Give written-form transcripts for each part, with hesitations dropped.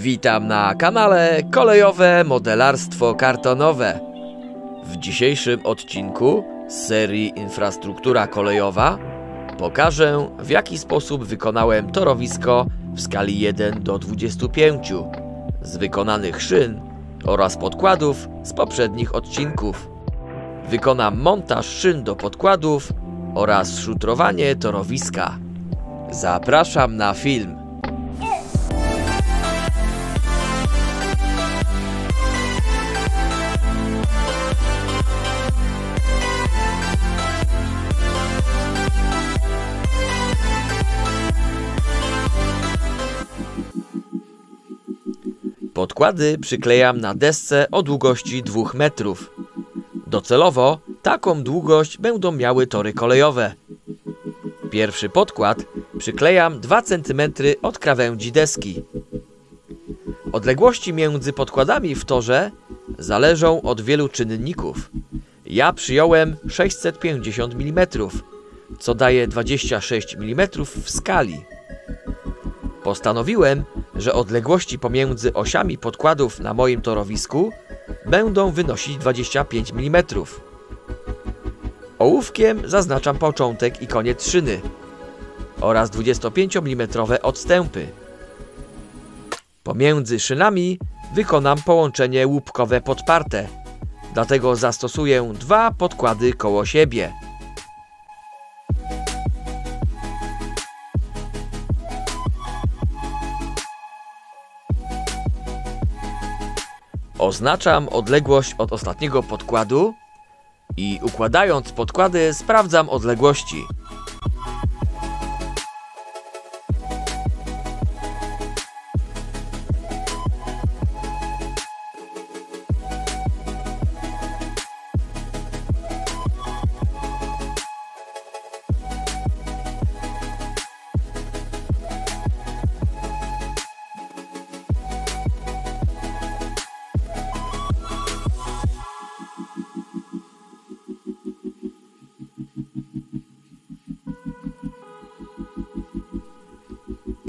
Witam na kanale Kolejowe Modelarstwo Kartonowe. W dzisiejszym odcinku z serii Infrastruktura kolejowa pokażę, w jaki sposób wykonałem torowisko w skali 1 do 25 z wykonanych szyn oraz podkładów z poprzednich odcinków. Wykonam montaż szyn do podkładów oraz szutrowanie torowiska. Zapraszam na film. Podkłady przyklejam na desce o długości 2 metrów. Docelowo taką długość będą miały tory kolejowe. Pierwszy podkład przyklejam 2 cm od krawędzi deski. Odległości między podkładami w torze zależą od wielu czynników. Ja przyjąłem 650 mm, co daje 26 mm w skali. Postanowiłem, że odległości pomiędzy osiami podkładów na moim torowisku będą wynosić 25 mm. Ołówkiem zaznaczam początek i koniec szyny oraz 25 mm odstępy. Pomiędzy szynami wykonam połączenie łupkowe podparte, dlatego zastosuję 2 podkłady koło siebie. Oznaczam odległość od ostatniego podkładu i układając podkłady sprawdzam odległości.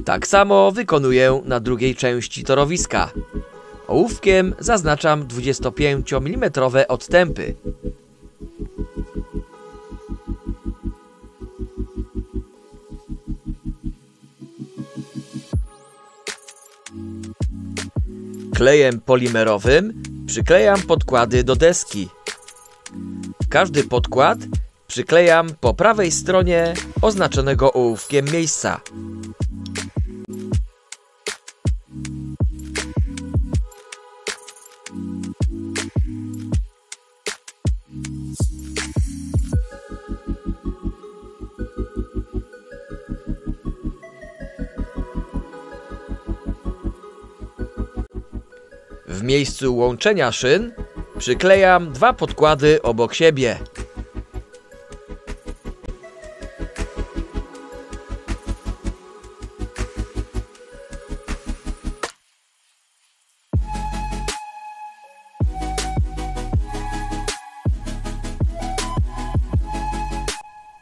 Tak samo wykonuję na drugiej części torowiska. Ołówkiem zaznaczam 25 mm odstępy. Klejem polimerowym przyklejam podkłady do deski. Każdy podkład przyklejam po prawej stronie oznaczonego ołówkiem miejsca. W miejscu łączenia szyn przyklejam 2 podkłady obok siebie.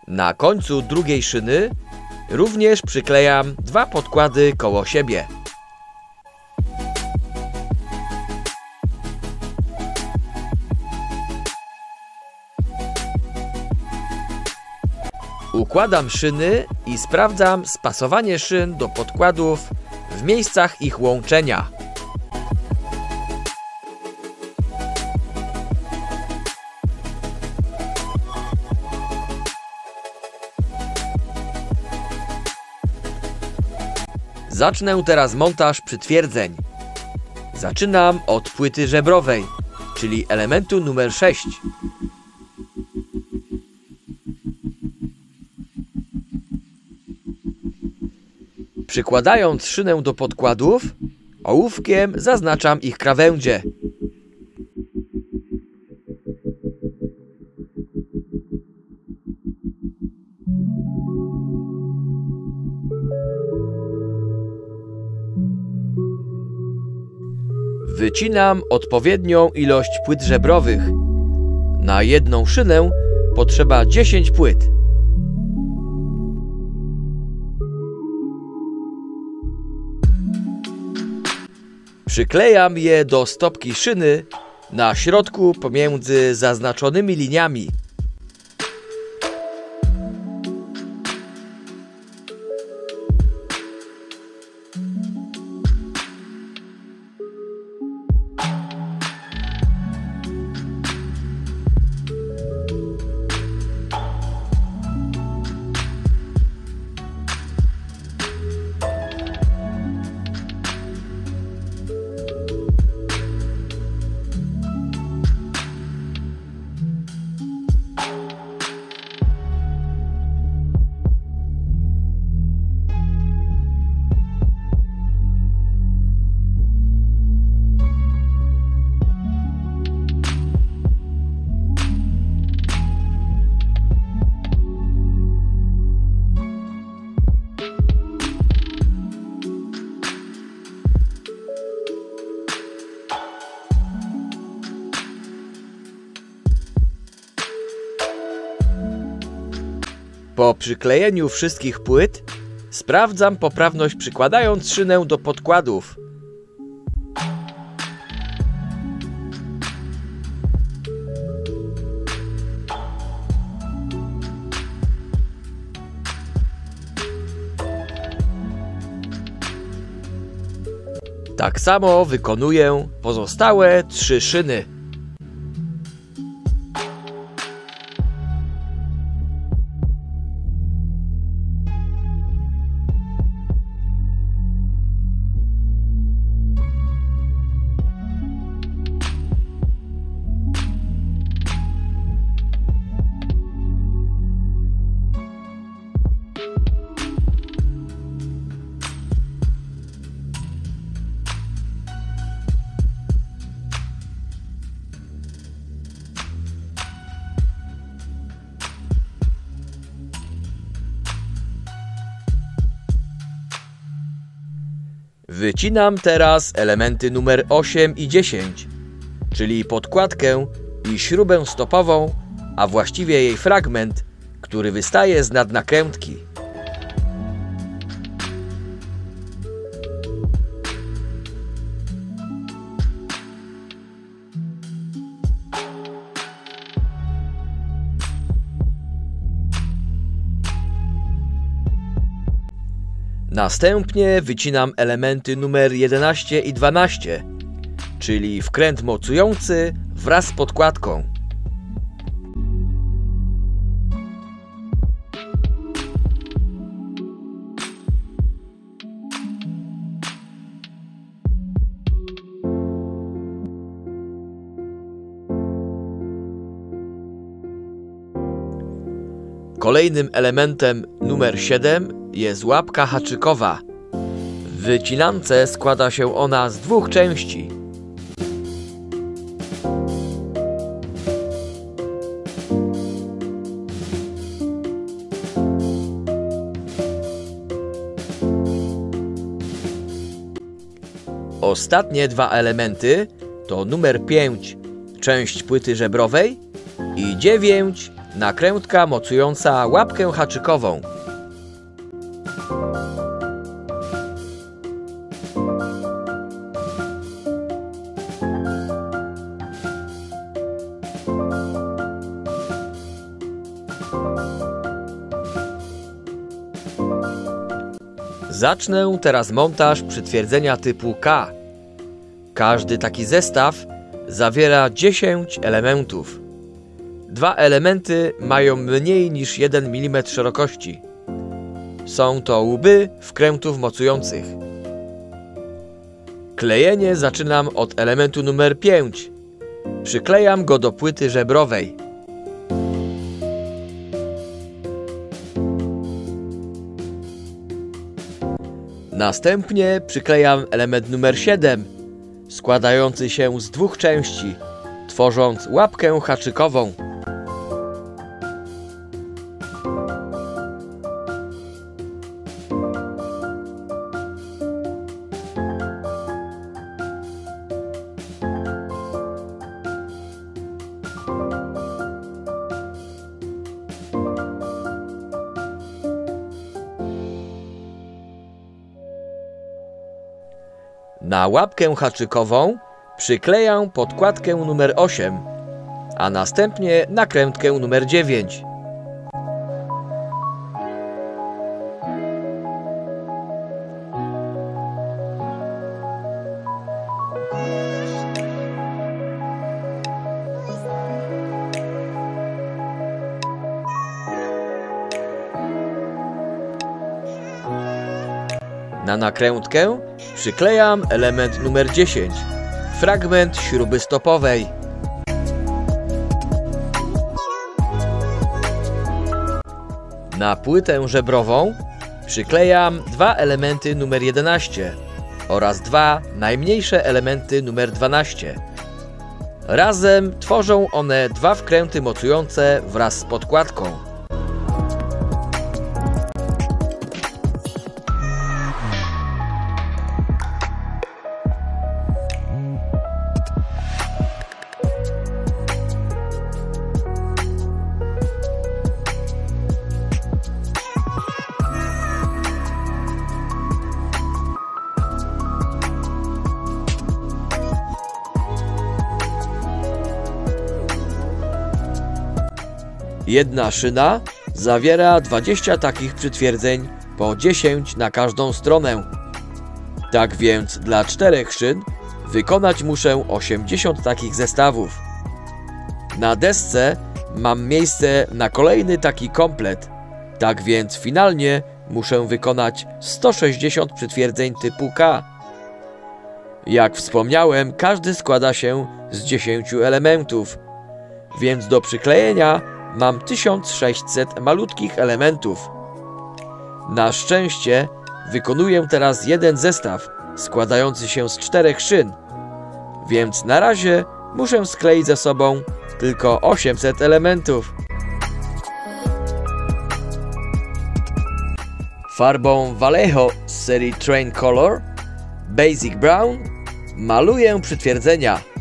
Na końcu drugiej szyny również przyklejam 2 podkłady koło siebie. Układam szyny i sprawdzam spasowanie szyn do podkładów w miejscach ich łączenia. Zacznę teraz montaż przytwierdzeń. Zaczynam od płyty żebrowej, czyli elementu numer 6. Przykładając szynę do podkładów, ołówkiem zaznaczam ich krawędzie. Wycinam odpowiednią ilość płyt żebrowych. Na jedną szynę potrzeba 10 płyt. Przyklejam je do stopki szyny na środku pomiędzy zaznaczonymi liniami. Po przyklejeniu wszystkich płyt sprawdzam poprawność, przykładając szynę do podkładów. Tak samo wykonuję pozostałe 3 szyny. Wycinam teraz elementy numer 8 i 10, czyli podkładkę i śrubę stopową, a właściwie jej fragment, który wystaje z nadnakrętki. Następnie wycinam elementy numer 11 i 12, czyli wkręt mocujący wraz z podkładką. Kolejnym elementem numer 7 jest łapka haczykowa. W wycinance składa się ona z 2 części. Ostatnie 2 elementy to numer 5, część płyty żebrowej, i 9, nakrętka mocująca łapkę haczykową. Zacznę teraz montaż przytwierdzenia typu K. Każdy taki zestaw zawiera 10 elementów. 2 elementy mają mniej niż 1 mm szerokości. Są to łby wkrętów mocujących. Klejenie zaczynam od elementu numer 5. Przyklejam go do płyty żebrowej. Następnie przyklejam element numer 7, składający się z 2 części, tworząc łapkę haczykową. Na łapkę haczykową przyklejam podkładkę numer 8, a następnie nakrętkę numer 9. Na nakrętkę przyklejam element numer 10, fragment śruby stopowej. Na płytę żebrową przyklejam dwa elementy numer 11 oraz dwa najmniejsze elementy numer 12. Razem tworzą one dwa wkręty mocujące wraz z podkładką. Jedna szyna zawiera 20 takich przytwierdzeń, po 10 na każdą stronę. Tak więc dla 4 szyn wykonać muszę 80 takich zestawów. Na desce mam miejsce na kolejny taki komplet. Tak więc finalnie muszę wykonać 160 przytwierdzeń typu K. Jak wspomniałem, każdy składa się z 10 elementów, więc do przyklejenia mam 1600 malutkich elementów. Na szczęście wykonuję teraz jeden zestaw składający się z 4 szyn, więc na razie muszę skleić ze sobą tylko 800 elementów. Farbą Vallejo z serii Train Color Basic Brown maluję przytwierdzenia.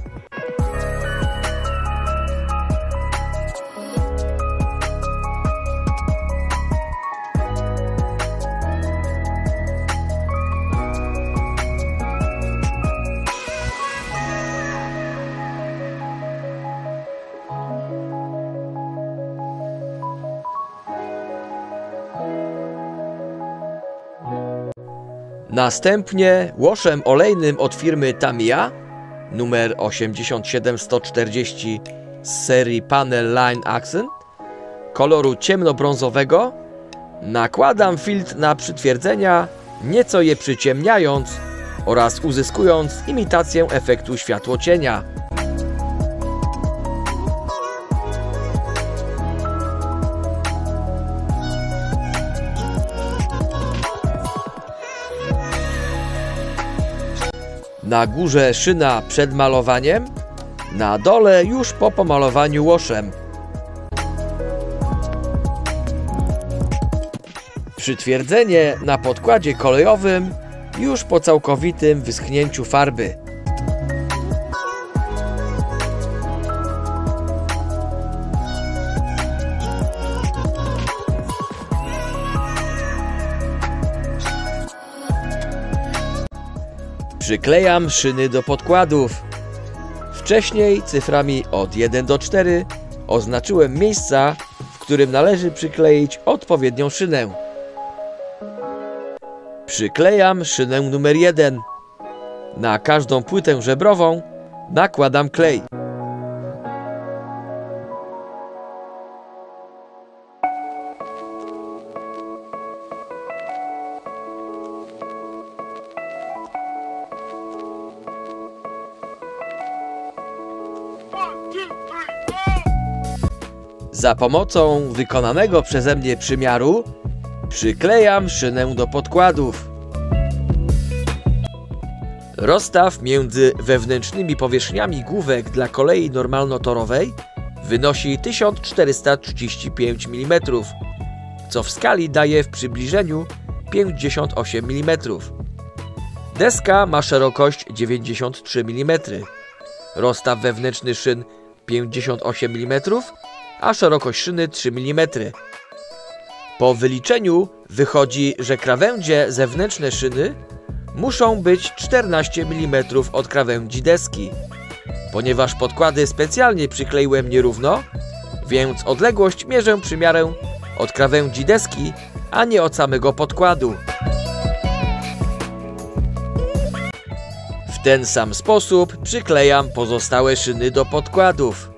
Następnie łoszem olejnym od firmy Tamiya numer 87140 z serii Panel Line Accent koloru ciemnobrązowego nakładam filtr na przytwierdzenia, nieco je przyciemniając oraz uzyskując imitację efektu światłocienia. Na górze szyna przed malowaniem, na dole już po pomalowaniu łoszem. Przytwierdzenie na podkładzie kolejowym już po całkowitym wyschnięciu farby. Przyklejam szyny do podkładów. Wcześniej cyframi od 1 do 4 oznaczyłem miejsca, w którym należy przykleić odpowiednią szynę. Przyklejam szynę numer 1. Na każdą płytę żebrową nakładam klej. Za pomocą wykonanego przeze mnie przymiaru przyklejam szynę do podkładów. Rozstaw między wewnętrznymi powierzchniami główek dla kolei normalnotorowej wynosi 1435 mm, co w skali daje w przybliżeniu 58 mm. Deska ma szerokość 93 mm, rozstaw wewnętrzny szyn 58 mm, a szerokość szyny 3 mm. Po wyliczeniu wychodzi, że krawędzie zewnętrzne szyny muszą być 14 mm od krawędzi deski. Ponieważ podkłady specjalnie przykleiłem nierówno, więc odległość mierzę przymiarem od krawędzi deski, a nie od samego podkładu. W ten sam sposób przyklejam pozostałe szyny do podkładów.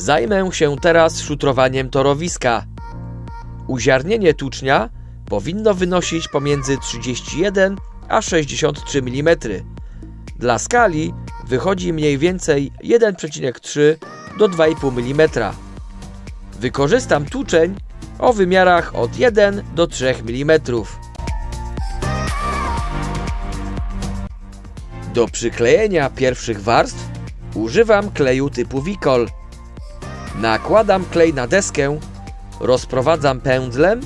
Zajmę się teraz szutrowaniem torowiska. Uziarnienie tucznia powinno wynosić pomiędzy 31 a 63 mm. Dla skali wychodzi mniej więcej 1,3 do 2,5 mm. Wykorzystam tłuczeń o wymiarach od 1 do 3 mm. Do przyklejenia pierwszych warstw używam kleju typu Wicol. Nakładam klej na deskę, rozprowadzam pędzlem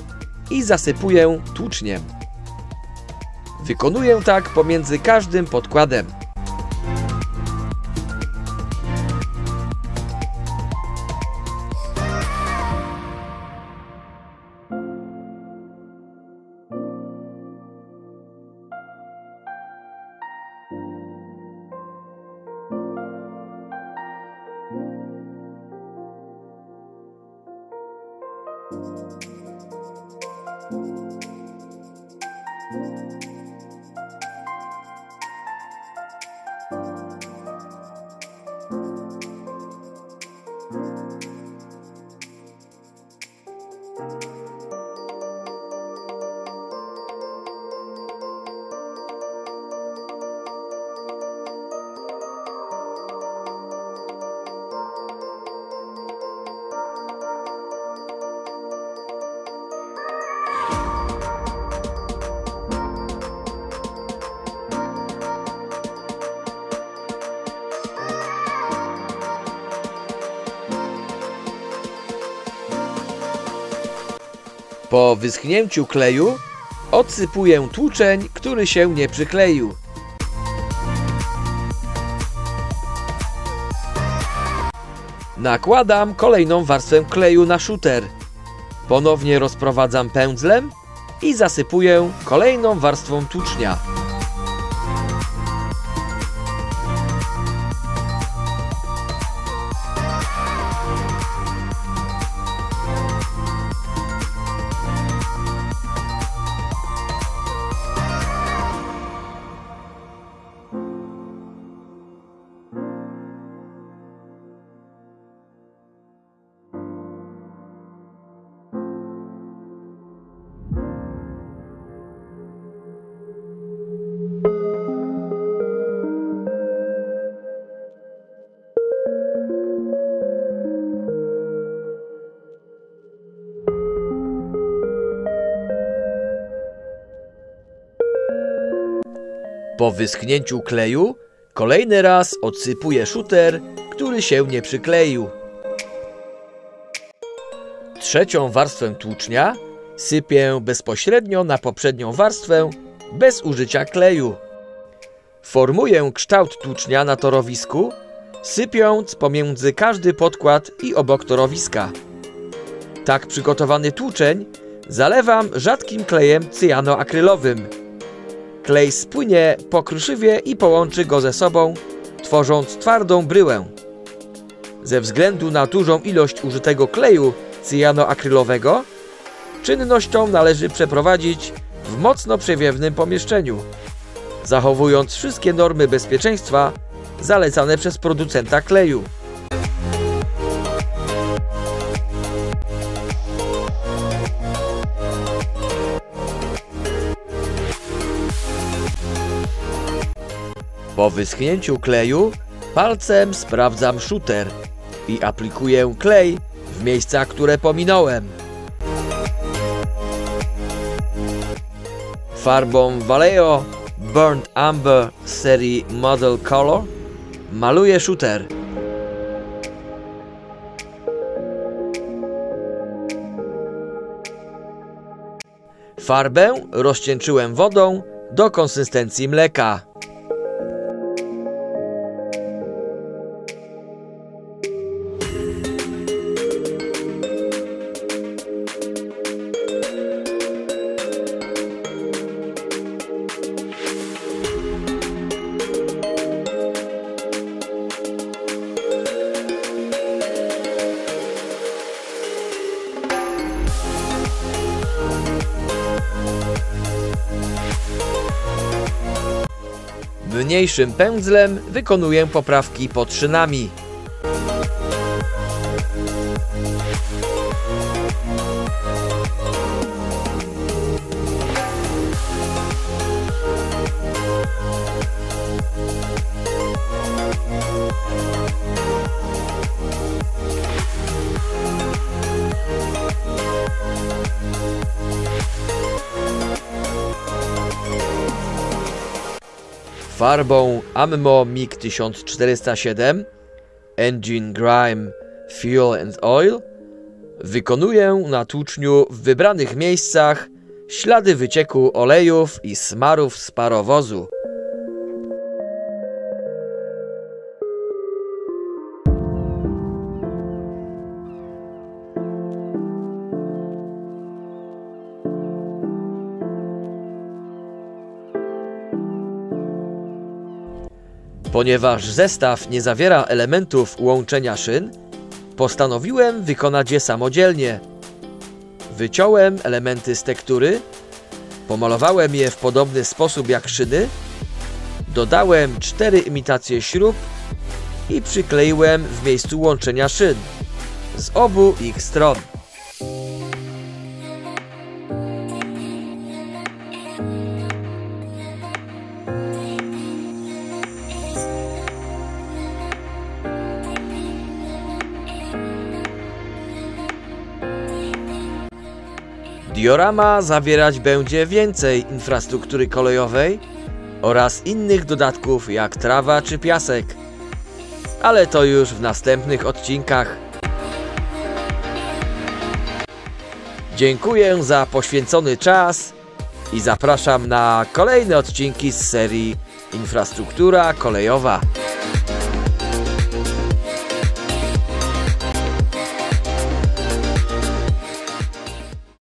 i zasypuję tłuczniem. Wykonuję tak pomiędzy każdym podkładem. Po wyschnięciu kleju odsypuję tłuczeń, który się nie przykleił. Nakładam kolejną warstwę kleju na szuter. Ponownie rozprowadzam pędzlem i zasypuję kolejną warstwą tłucznia. Po wyschnięciu kleju kolejny raz odsypuję szuter, który się nie przykleił. Trzecią warstwę tłucznia sypię bezpośrednio na poprzednią warstwę bez użycia kleju. Formuję kształt tłucznia na torowisku, sypiąc pomiędzy każdy podkład i obok torowiska. Tak przygotowany tłuczeń zalewam rzadkim klejem cyjanoakrylowym. Klej spłynie po kruszywie i połączy go ze sobą, tworząc twardą bryłę. Ze względu na dużą ilość użytego kleju cyjanoakrylowego, czynność tą należy przeprowadzić w mocno przewiewnym pomieszczeniu, zachowując wszystkie normy bezpieczeństwa zalecane przez producenta kleju. Po wyschnięciu kleju palcem sprawdzam szuter i aplikuję klej w miejsca, które pominąłem. Farbą Vallejo Burnt Umber serii Model Color maluję szuter. Farbę rozcieńczyłem wodą do konsystencji mleka. Mniejszym pędzlem wykonuję poprawki pod szynami. Farbą Ammo MIG 1407 Engine Grime Fuel and Oil wykonuję na tłuczniu w wybranych miejscach ślady wycieku olejów i smarów z parowozu. Ponieważ zestaw nie zawiera elementów łączenia szyn, postanowiłem wykonać je samodzielnie. Wyciąłem elementy z tektury, pomalowałem je w podobny sposób jak szyny, dodałem 4 imitacje śrub i przykleiłem w miejscu łączenia szyn z obu ich stron. Diorama zawierać będzie więcej infrastruktury kolejowej oraz innych dodatków jak trawa czy piasek, ale to już w następnych odcinkach. Dziękuję za poświęcony czas i zapraszam na kolejne odcinki z serii Infrastruktura kolejowa.